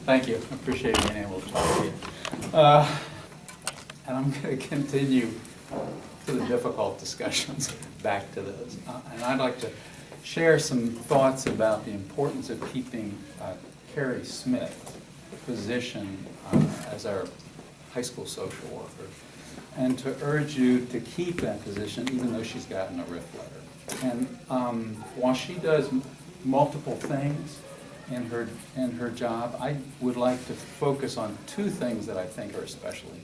Thank you. I appreciate being able to talk to you. And I'm going to continue to the difficult discussions, back to those. And I'd like to share some thoughts about the importance of keeping Carrie Smith's position as our high school social worker, and to urge you to keep that position even though she's gotten a RIF letter. And while she does multiple things in her job, I would like to focus on two things that I think are especially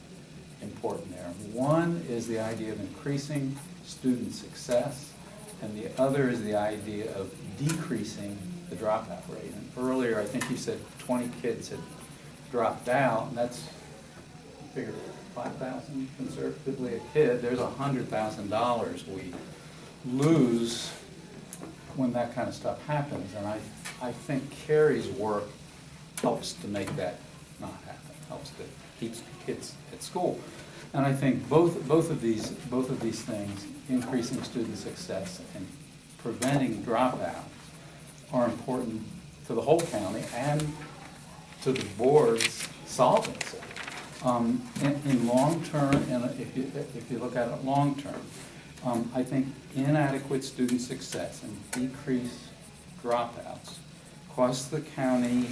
important there. One is the idea of increasing student success, and the other is the idea of decreasing the dropout rate. And earlier, I think you said 20 kids had dropped out, and that's, figure, $5,000 conservatively a kid. There's $100,000 we lose when that kind of stuff happens, and I think Carrie's work helps to make that not happen, helps to keep kids at school. And I think both of these things, increasing student success and preventing dropouts, are important to the whole county and to the board's solvency. In long term, and if you look at it long term, I think inadequate student success and decreased dropouts cost the county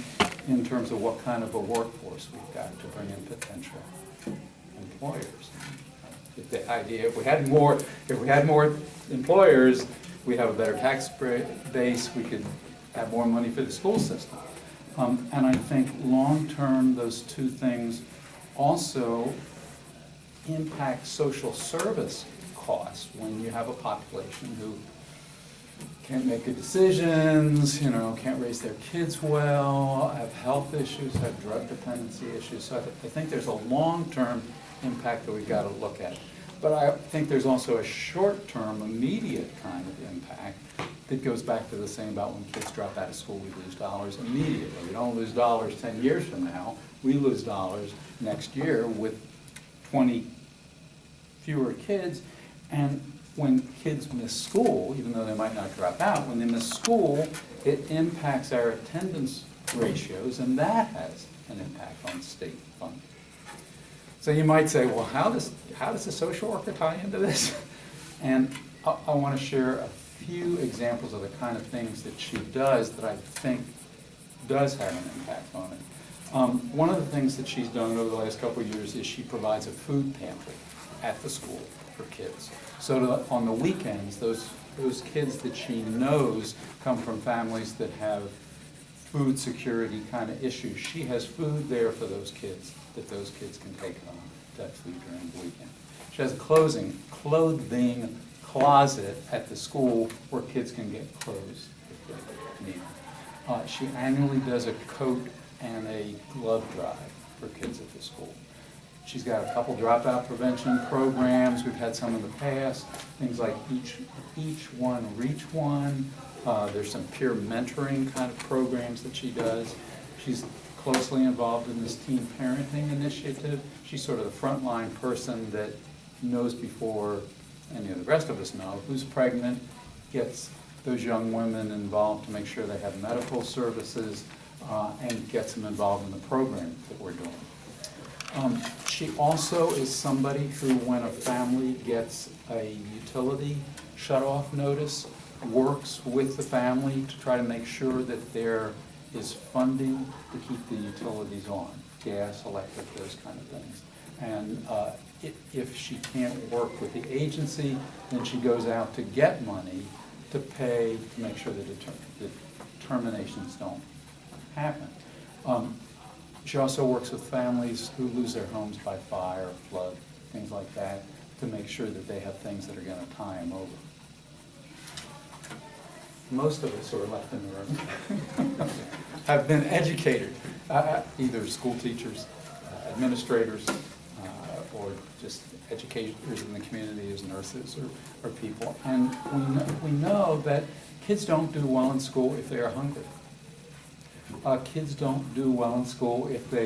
in terms of what kind of a workforce we've got to bring in potential employers. If the idea, if we had more employers, we'd have a better tax base, we could have more money for the school system. And I think long-term, those two things also impact social service costs when you have a population who can't make good decisions, can't raise their kids well, have health issues, have drug dependency issues. So I think there's a long-term impact that we've got to look at. But I think there's also a short-term, immediate kind of impact that goes back to the same about when kids drop out of school, we lose dollars immediately. We don't lose dollars 10 years from now. We lose dollars next year with 20 fewer kids. And when kids miss school, even though they might not drop out, when they miss school, it impacts our attendance ratios, and that has an impact on state funding. So you might say, well, how does the social worker tie into this? And I want to share a few examples of the kind of things that she does that I think does have an impact on it. One of the things that she's done over the last couple of years is she provides a food pantry at the school for kids. So on the weekends, those kids that she knows come from families that have food security kind of issues, she has food there for those kids that those kids can take home, that food during the weekend. She has a clothing closet at the school where kids can get clothes if they need them. She annually does a coat and a glove drive for kids at the school. She's got a couple dropout prevention programs. We've had some in the past, things like Each One, Reach One. There's some peer mentoring kind of programs that she does. She's closely involved in this teen parenting initiative. She's sort of the frontline person that knows before any of the rest of us know who's pregnant, gets those young women involved to make sure they have medical services, and gets them involved in the program that we're doing. She also is somebody who, when a family gets a utility shut-off notice, works with the family to try to make sure that there is funding to keep the utilities on, gas, electric, those kind of things. And if she can't work with the agency, then she goes out to get money to pay to make sure that the terminations don't happen. She also works with families who lose their homes by fire, flood, things like that, to make sure that they have things that are going to tie them over. Most of us who are left in the room have been educated, either school teachers, administrators, or just educators in the community as nurses or people. And we know that kids don't do well in school if they are hungry. Kids don't do well in school if they